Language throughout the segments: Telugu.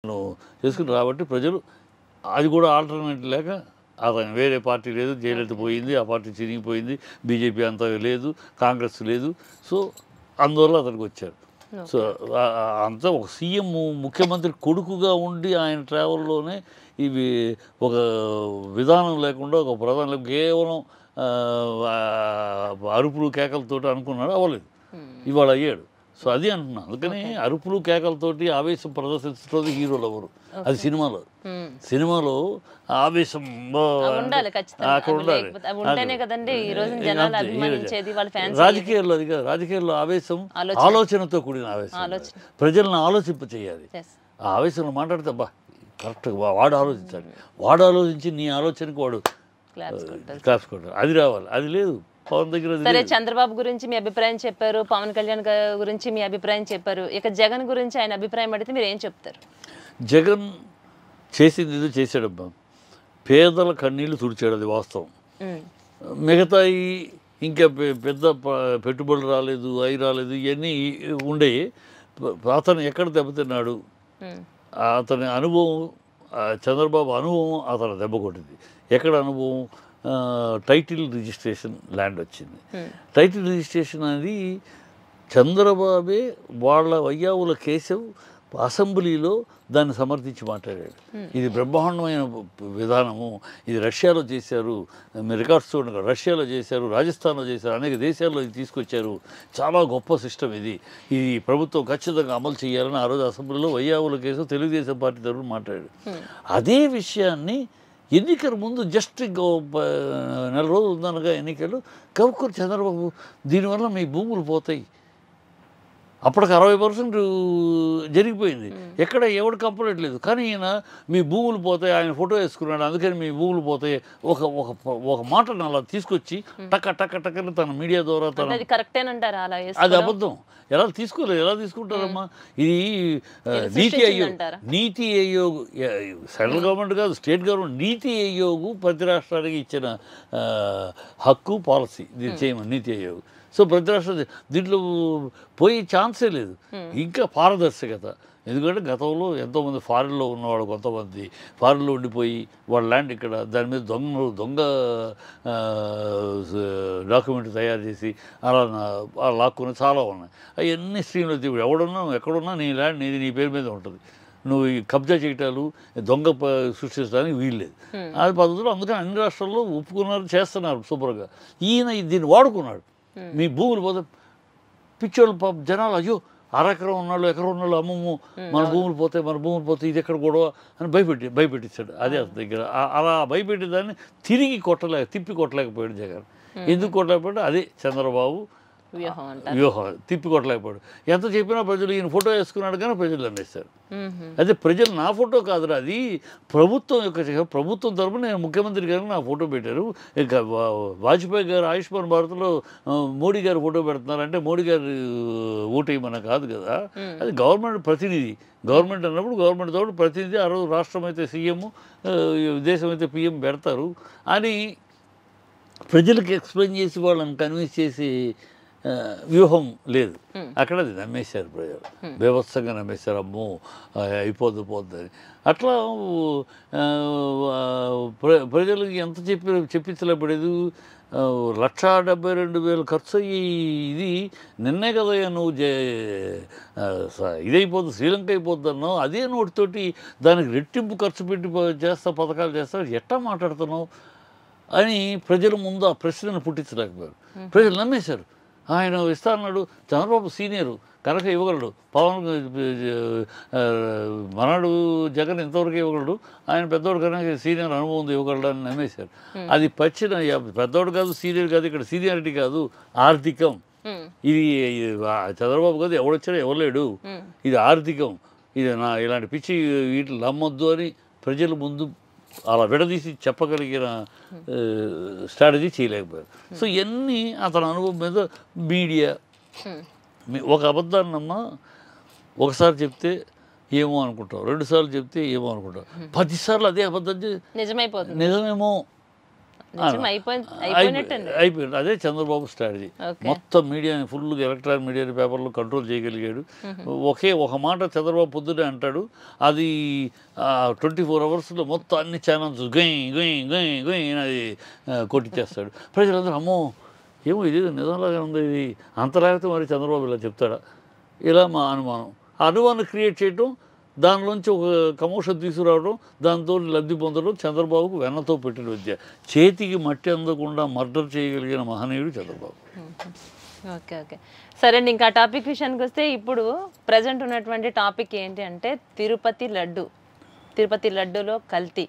చేసుకుని రాబట్టి ప్రజలు అది కూడా ఆల్టర్నేట్ లేక అతను వేరే పార్టీ లేదు, జయలలిత పోయింది, ఆ పార్టీ చిరిగిపోయింది, బీజేపీ అంతా లేదు, కాంగ్రెస్ లేదు. సో అందువల్ల అతనికి వచ్చారు. సో అంతా ఒక సీఎం ముఖ్యమంత్రి కొడుకుగా ఉండి ఆయన ట్రావెల్లోనే ఇవి ఒక విధానం లేకుండా ఒక ప్రధాన కేవలం అరుపులు కేకలతోటి అనుకున్నాడు, అవ్వలేదు. ఇవాళ అయ్యాడు. సో అది అంటున్నా. అందుకని అరుపులు కేకలతోటి ఆవేశం ప్రదర్శించడం హీరోలు ఎవరు, అది సినిమాలో ఆవేశం అక్కడ ఉండాలి. రాజకీయాల్లో అది కాదు. రాజకీయాల్లో ఆవేశం ఆలోచనతో కూడిన ఆవేశం, ప్రజలను ఆలోచింప చేయాలి. ఆ ఆవేశంలో మాట్లాడితే అబ్బా కరెక్ట్గా వాడు ఆలోచించాలి, వాడు ఆలోచించి నీ ఆలోచనకు వాడు క్లాప్స్ కొట్టాలి, అది రావాలి. అది లేదు పవన్ దగ్గర. సరే, చంద్రబాబు గురించి మీ అభిప్రాయం చెప్పారు, పవన్ కళ్యాణ్ గురించి మీ అభిప్రాయం చెప్పారు. ఇక జగన్ గురించి ఆయన అభిప్రాయం అడిగితే మీరు ఏం చెప్తారు? జగన్ చేసింది ఏదో చేశాడబ్బా, పేదల కన్నీళ్లు తుడిచాడు, అది వాస్తవం. మిగతా ఇంకా పెద్ద పెట్టుబడులు రాలేదు, అవి రాలేదు, ఇవన్నీ ఉండేవి. అతను ఎక్కడ దెబ్బతిన్నాడు, అతని అనుభవం, చంద్రబాబు అనుభవం అతను దెబ్బ కొట్టింది. ఎక్కడ అనుభవం? టైటిల్ రిజిస్ట్రేషన్ ల్యాండ్ వచ్చింది. టైటిల్ రిజిస్ట్రేషన్ అనేది చంద్రబాబే వాళ్ళ వయ్యావుల కేశవ్ అసెంబ్లీలో దాన్ని సమర్థించి మాట్లాడాడు. ఇది బ్రహ్మాండమైన విధానము, ఇది రష్యాలో చేశారు, రికార్డ్స్ చూడండి, రష్యాలో చేశారు, రాజస్థాన్లో చేశారు, అనేక దేశాల్లో ఇది తీసుకొచ్చారు, చాలా గొప్ప సిస్టమ్ ఇది, ఈ ప్రభుత్వం ఖచ్చితంగా అమలు చేయాలని ఆ రోజు అసెంబ్లీలో వయ్యావుల కేసు తెలుగుదేశం పార్టీ తరఫున మాట్లాడాడు. అదే విషయాన్ని ఎన్నికల ముందు జస్ట్ నెల రోజులు ఉందనగా ఎన్నికలు కవుకూరు చంద్రబాబు దీనివల్ల మీ భూములు పోతాయి, అప్పటికి 60% జరిగిపోయింది, ఎక్కడ ఎవడు కంప్లైంట్ లేదు, కానీ ఈయన మీ భూములు పోతాయి, ఆయన ఫోటో వేసుకున్నాడు, అందుకని మీ భూములు పోతాయి ఒక మాటను అలా తీసుకొచ్చి టక్క టక్క టక్కని తన మీడియా ద్వారా అది అబద్ధం. ఎలా తీసుకోలేదు, ఎలా తీసుకుంటారమ్మా? ఇది నీతి ఆయోగ్ సెంట్రల్ గవర్నమెంట్ కాదు, స్టేట్ గవర్నమెంట్ నీతి ఆయోగ్ ప్రతి రాష్ట్రానికి ఇచ్చిన హక్కు, పాలసీ దీన్ని చేయమని నీతి ఆయోగ్. సో ప్రతి రాష్ట్రం దీంట్లో పోయే ఛాన్సే లేదు. ఇంకా పారదర్శకత, ఎందుకంటే గతంలో ఎంతోమంది ఫారిన్లో ఉన్నవాడు, కొంతమంది ఫారిన్లో ఉండిపోయి వాళ్ళ ల్యాండ్ ఇక్కడ దాని మీద దొంగ డాక్యుమెంట్ తయారు చేసి అలా లాక్కుని చాలా ఉన్నాయి. అవన్నీ స్ట్రీమ్లో తీపి ఎవడున్నా ఎక్కడున్నా నీ ల్యాండ్ నీది, నీ పేరు మీద ఉంటుంది, నువ్వు ఈ కబ్జా చేయటాలు దొంగ సృష్టించడానికి వీల్లేదు. అది పద్ధతులు. అందుకని అన్ని రాష్ట్రాల్లో ఒప్పుకున్నారు, చేస్తున్నారు శుభ్రంగా. ఈయన దీన్ని వాడుకున్నాడు. మీ భూములు పోతే పిచ్చోళ్ళు జనాలు అయ్యో అరెకరం ఉన్నాళ్ళు, ఎకరం ఉన్నాళ్ళు, అమ్మమ్మ మన భూములు పోతే ఇది ఎక్కడ గొడవ అని భయపెట్టించాడు. అదే అతని దగ్గర అలా భయపెట్టేదాన్ని తిప్పి కొట్టలేకపోయాడు జగన్. ఎందుకు కొట్టలేకపోయాడు? అదే చంద్రబాబు వ్యూహం, తిప్పి కొట్టలేకపోయాడు. ఎంత చెప్పినా ప్రజలు ఈయన ఫోటో వేసుకున్నాడు కానీ ప్రజలు అమ్మేస్తారు. అదే ప్రజలు నా ఫోటో కాదురా, అది ప్రభుత్వం యొక్క, ప్రభుత్వం తరపున నేను ముఖ్యమంత్రి గారు నా ఫోటో పెట్టారు. ఇంకా వాజ్పేయి గారు ఆయుష్మాన్ భారత్లో మోడీ గారు ఫోటో పెడుతున్నారంటే మోడీ గారు ఓటేయమన్నా కాదు కదా, అది గవర్నమెంట్ ప్రతినిధి. గవర్నమెంట్ అన్నప్పుడు గవర్నమెంట్ తోడు ప్రతినిధి. ఆ రోజు రాష్ట్రం అయితే సీఎం, దేశం అయితే పిఎం పెడతారు అని ప్రజలకు ఎక్స్ప్లెయిన్ చేసి వాళ్ళని కన్విన్స్ చేసి వ్యూహం లేదు. అక్కడ అది నమ్మేశారు ప్రజలు, బీభత్సంగా నమ్మేశారు. అమ్మో అయిపోద్దని. అట్లా ప్రజలకు ఎంత చెప్పించలేపడేది. 1,72,000 ఖర్చు అయ్యి ఇది నిన్నే కదా నువ్వు ఇదైపోద్ది, శ్రీలంక అయిపోద్ది అన్నావు. అదే నోటితోటి దానికి రెట్టింపు ఖర్చు పెట్టి పథకాలు చేస్తా, ఎట్టా మాట్లాడుతున్నావు అని ప్రజల ముందు ఆ ప్రశ్నను పుట్టించలేకపోయారు. ప్రజలు నమ్మేశారు. ఆయన ఇస్తా అన్నాడు. చంద్రబాబు సీనియరు కనుక ఇవ్వగలడు, పవన్ మనడు జగన్ ఇంతవరకు ఇవ్వగలడు, ఆయన పెద్దోడు కనుక సీనియర్ అనుభవం ఇవ్వగలడు అని నమ్మేశారు. అది పెద్దోడు కాదు, సీనియర్ కాదు, ఇక్కడ సీనియారిటీ కాదు, ఆర్థికం. ఇది చంద్రబాబు కాదు, ఎవడొచ్చినా ఇవ్వలేడు, ఇది ఆర్థికం. ఇది ఇలాంటి పిచ్చి వీటిని నమ్మొద్దు అని ప్రజల ముందు అలా విడదీసి చెప్పగలిగిన స్ట్రాటజీ చేయలేకపోయారు. సో ఇవన్నీ అతని అనుభవం మీద మీడియా ఒక అబద్ధాన్నమ్మా ఒకసారి చెప్తే ఏమో అనుకుంటాం, 2 సార్లు చెప్తే ఏమో అనుకుంటాం, 10 సార్లు అదే అబద్ధం నిజమేమో నిజం అయిపోయినట్టండి. అయిపోయింది. అదే చంద్రబాబు స్ట్రాటజీ. ఓకే. మొత్తం మీడియాని ఫుల్గా ఎలక్ట్రానిక్ మీడియాని పేపర్లు కంట్రోల్ చేయగలిగాడు. ఒక మాట చంద్రబాబు పొద్దునే అంటాడు, అది 24 అవర్స్లో మొత్తం అన్ని ఛానల్స్ గొయ్ గొయ్ గొయ్ గొయ్ అది కొట్టిచ్చేస్తాడు. ప్రజలందరూ అమ్మో ఏమో ఇది నిజంలాగా ఉంది, ఇది అంతలాగితే మరి చంద్రబాబు ఇలా చెప్తాడా, ఇలా మా అనుమానం. ఆ అనుమానం క్రియేట్ చేయటం, దానిలోంచి ఒక కమోషన్ తీసుకురావడం, దాంతో లబ్ధి పొందడం చంద్రబాబుకు వెన్నతో పెట్టిన విద్య. చేతికి మట్టి అందకుండా మర్డర్ చేయగలిగిన మహనీయుడు చంద్రబాబు. ఓకే ఓకే సరే అండి. ఇంకా టాపిక్ విషయానికి వస్తే ఇప్పుడు ప్రజెంట్ ఉన్నటువంటి టాపిక్ ఏంటి అంటే తిరుపతి లడ్డూలో కల్తీ.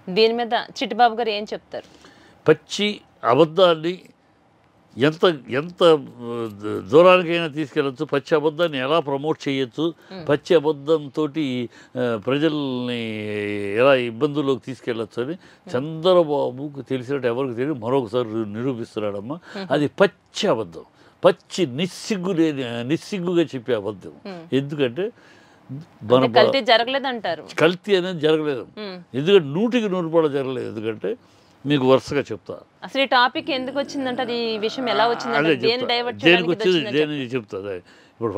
దీని మీద చిట్టిబాబు గారు ఏం చెప్తారు? పచ్చి అబద్ధాన్ని ఎంత ఎంత దూరానికైనా తీసుకెళ్ళచ్చు, పచ్చి అబద్ధాన్ని ఎలా ప్రమోట్ చేయొచ్చు, పచ్చి అబద్ధంతో ప్రజల్ని ఎలా ఇబ్బందుల్లోకి తీసుకెళ్ళచ్చు అని చంద్రబాబుకు తెలిసినట్టు ఎవరికి తెలియదు, మరొకసారి నిరూపిస్తున్నాడమ్మా. అది పచ్చి అబద్ధం, పచ్చి నిస్సిగ్గుగా చెప్పే అబద్ధం. ఎందుకంటే కల్తీ జరగలేదంటారు. కల్తీ అనేది జరగలేదు. ఎందుకంటే 100కి 100 జరగలేదు. ఎందుకంటే మీకు వరుసగా చెప్తా అసలు ఈ టాపిక్ ఎందుకు వచ్చిందంటే, అది ఈ విషయం ఎలా వచ్చిందంటే, దేని డైవర్ట్ దేనికి వచ్చింది, దేని చెప్తా. ఇప్పుడు